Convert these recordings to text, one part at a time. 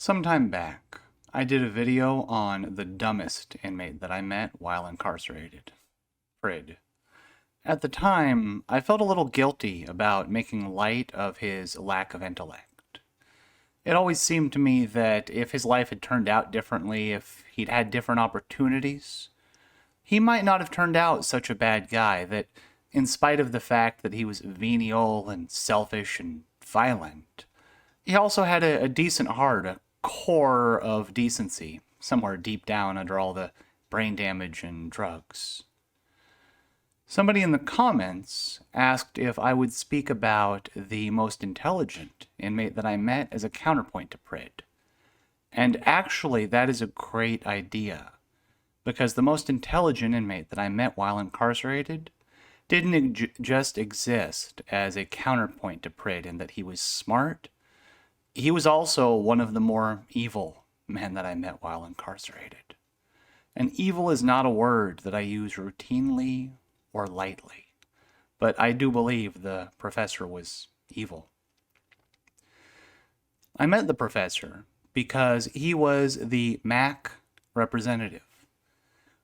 Some time back, I did a video on the dumbest inmate that I met while incarcerated, Frid. At the time, I felt a little guilty about making light of his lack of intellect. It always seemed to me that if his life had turned out differently, if he'd had different opportunities, he might not have turned out such a bad guy, that in spite of the fact that he was venial and selfish and violent, he also had a decent heart, a core of decency, somewhere deep down under all the brain damage and drugs. Somebody in the comments asked if I would speak about the most intelligent inmate that I met as a counterpoint to Prid. And actually, that is a great idea, because the most intelligent inmate that I met while incarcerated didn't just exist as a counterpoint to Prid in that he was smart. He was also one of the more evil men that I met while incarcerated. And evil is not a word that I use routinely or lightly, but I do believe the professor was evil. I met the professor because he was the MAC representative.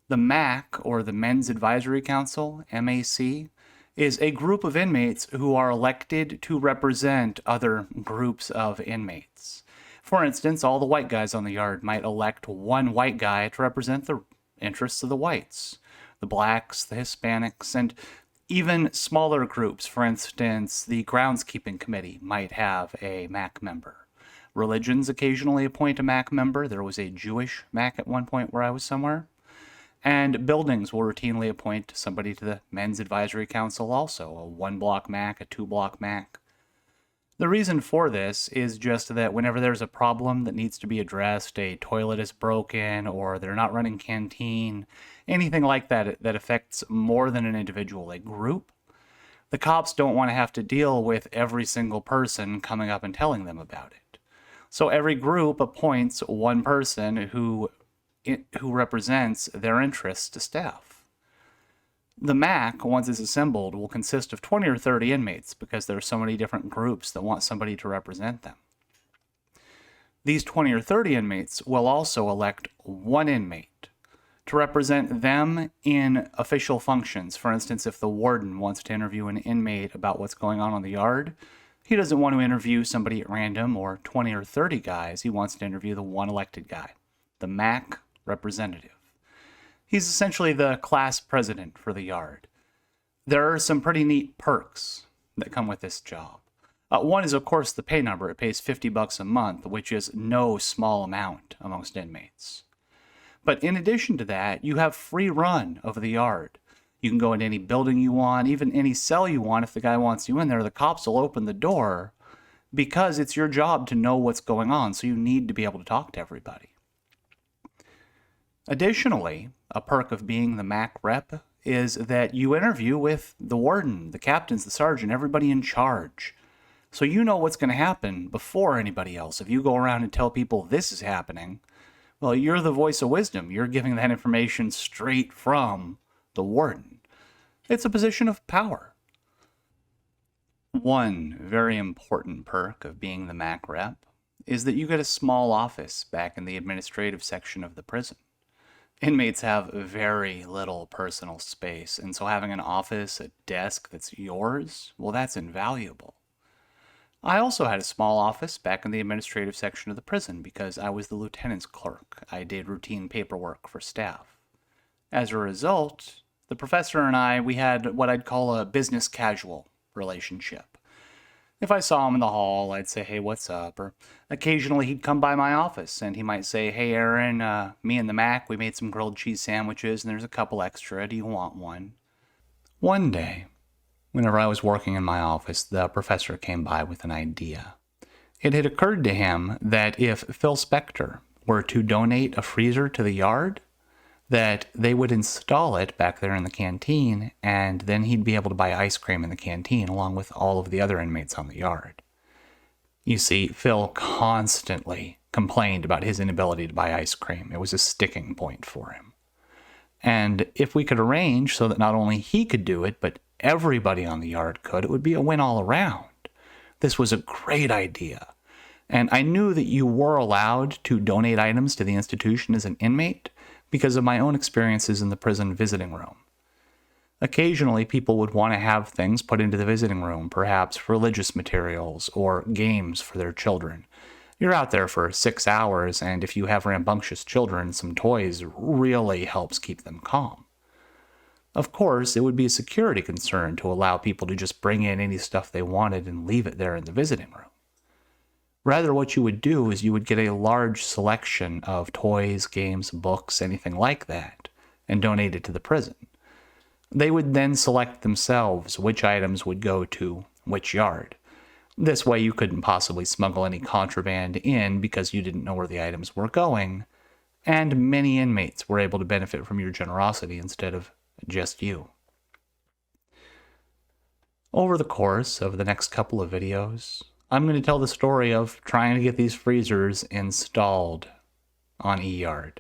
The MAC, or the Men's Advisory Council, MAC, is a group of inmates who are elected to represent other groups of inmates. For instance, all the white guys on the yard might elect one white guy to represent the interests of the whites, the blacks, the Hispanics, and even smaller groups. For instance, the groundskeeping committee might have a MAC member. Religions occasionally appoint a MAC member. There was a Jewish MAC at one point where I was somewhere. And buildings will routinely appoint somebody to the Men's Advisory Council also, a 1-block MAC, a 2-block MAC. The reason for this is just that whenever there's a problem that needs to be addressed, a toilet is broken, or they're not running canteen, anything like that that affects more than an individual, a group, the cops don't want to have to deal with every single person coming up and telling them about it. So every group appoints one person who represents their interests to staff. The MAC, once it's assembled, will consist of 20 or 30 inmates because there are so many different groups that want somebody to represent them. These 20 or 30 inmates will also elect one inmate to represent them in official functions. For instance, if the warden wants to interview an inmate about what's going on the yard, he doesn't want to interview somebody at random or 20 or 30 guys. He wants to interview the one elected guy, the MAC representative. He's essentially the class president for the yard. There are some pretty neat perks that come with this job. One is, of course, the pay number. It pays $50 a month, which is no small amount amongst inmates. But in addition to that, you have free run of the yard. You can go into any building you want, even any cell you want. If the guy wants you in there, the cops will open the door because it's your job to know what's going on, so you need to be able to talk to everybody. Additionally, a perk of being the MAC rep is that you interview with the warden, the captains, the sergeant, everybody in charge. So you know what's going to happen before anybody else. If you go around and tell people this is happening, well, you're the voice of wisdom. You're giving that information straight from the warden. It's a position of power. One very important perk of being the MAC rep is that you get a small office back in the administrative section of the prison. Inmates have very little personal space, and so having an office, a desk that's yours, well, that's invaluable. I also had a small office back in the administrative section of the prison because I was the lieutenant's clerk. I did routine paperwork for staff. As a result, the professor and I, we had what I'd call a business casual relationship. If I saw him in the hall, I'd say, hey, what's up? Or occasionally he'd come by my office and he might say, hey, Aaron, me and the Mac, we made some grilled cheese sandwiches and there's a couple extra. Do you want one? One day, whenever I was working in my office, the professor came by with an idea. It had occurred to him that if Phil Spector were to donate a freezer to the yard, that they would install it back there in the canteen, and then he'd be able to buy ice cream in the canteen along with all of the other inmates on the yard. You see, Phil constantly complained about his inability to buy ice cream. It was a sticking point for him. And if we could arrange so that not only he could do it, but everybody on the yard could, it would be a win all around. This was a great idea. And I knew that you were allowed to donate items to the institution as an inmate because of my own experiences in the prison visiting room. Occasionally, people would want to have things put into the visiting room, perhaps religious materials or games for their children. You're out there for 6 hours, and if you have rambunctious children, some toys really helps keep them calm. Of course, it would be a security concern to allow people to just bring in any stuff they wanted and leave it there in the visiting room. Rather, what you would do is you would get a large selection of toys, games, books, anything like that, and donate it to the prison. They would then select themselves which items would go to which yard. This way you couldn't possibly smuggle any contraband in because you didn't know where the items were going, and many inmates were able to benefit from your generosity instead of just you. Over the course of the next couple of videos, I'm going to tell the story of trying to get these freezers installed on eYard.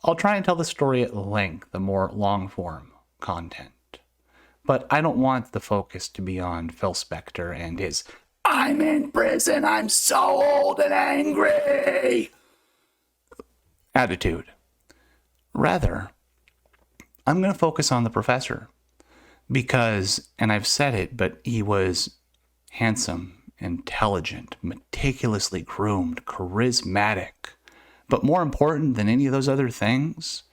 I'll try and tell the story at length, the more long-form content. But I don't want the focus to be on Phil Spector and his "I'm in prison, I'm so old and angry" attitude. Rather, I'm going to focus on the professor because, and I've said it, but he was handsome, intelligent, meticulously groomed, charismatic. But more important than any of those other things,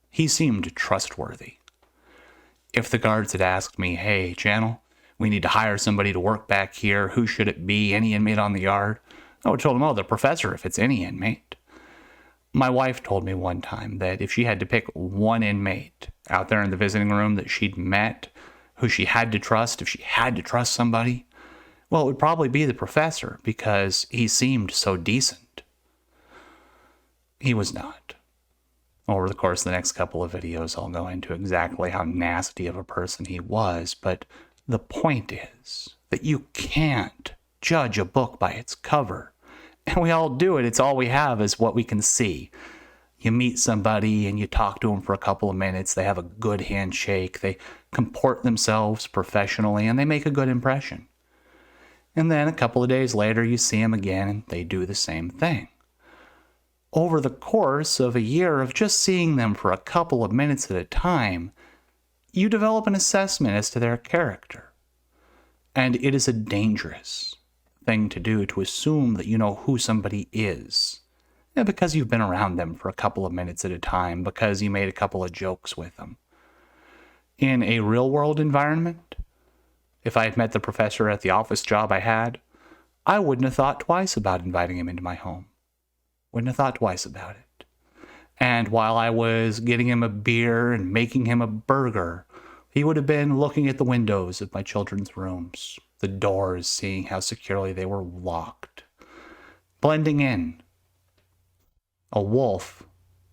he seemed trustworthy. If the guards had asked me, "Hey, Channel, we need to hire somebody to work back here. Who should it be? Any inmate on the yard?" I would have told them, "Oh, the professor, if it's any inmate." My wife told me one time that if she had to pick one inmate out there in the visiting room that she'd met, who she had to trust, if she had to trust somebody, well, it would probably be the professor because he seemed so decent. He was not. Over the course of the next couple of videos, I'll go into exactly how nasty of a person he was, but the point is that you can't judge a book by its cover. And we all do it. It's all we have is what we can see. You meet somebody and you talk to them for a couple of minutes. They have a good handshake. They comport themselves professionally and they make a good impression. And then a couple of days later, you see them again and they do the same thing. Over the course of a year of just seeing them for a couple of minutes at a time, you develop an assessment as to their character. And it is a dangerous thing to do to assume that you know who somebody is. Because you've been around them for a couple of minutes at a time, because you made a couple of jokes with them. In a real-world environment, if I had met the professor at the office job I had, I wouldn't have thought twice about inviting him into my home. Wouldn't have thought twice about it. And while I was getting him a beer and making him a burger, he would have been looking at the windows of my children's rooms, the doors, seeing how securely they were locked, blending in. A wolf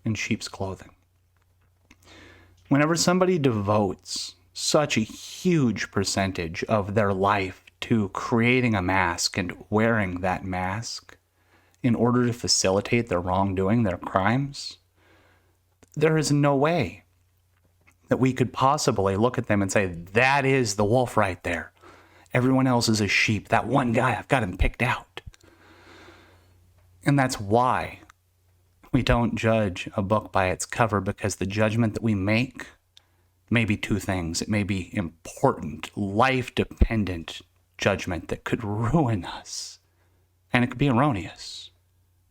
in sheep's clothing. Whenever somebody devotes such a huge percentage of their life to creating a mask and wearing that mask in order to facilitate their wrongdoing, their crimes, there is no way that we could possibly look at them and say, that is the wolf right there. Everyone else is a sheep. That one guy, I've got him picked out. And that's why we don't judge a book by its cover, because the judgment that we make may be two things. It may be important, life-dependent judgment that could ruin us. And it could be erroneous,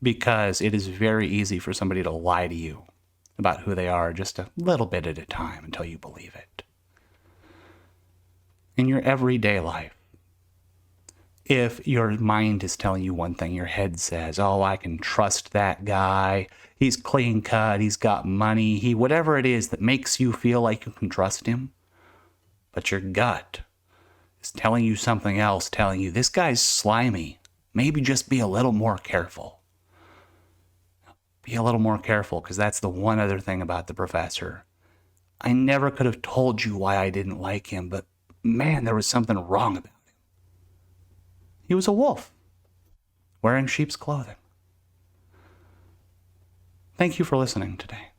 because it is very easy for somebody to lie to you about who they are just a little bit at a time until you believe it. In your everyday life, if your mind is telling you one thing, your head says, "Oh, I can trust that guy. He's clean cut. He's got money. Whatever it is that makes you feel like you can trust him." But your gut is telling you something else, telling you, this guy's slimy. Maybe just be a little more careful. Be a little more careful, because that's the one other thing about the professor. I never could have told you why I didn't like him, but man, there was something wrong about him. He was a wolf, wearing sheep's clothing. Thank you for listening today.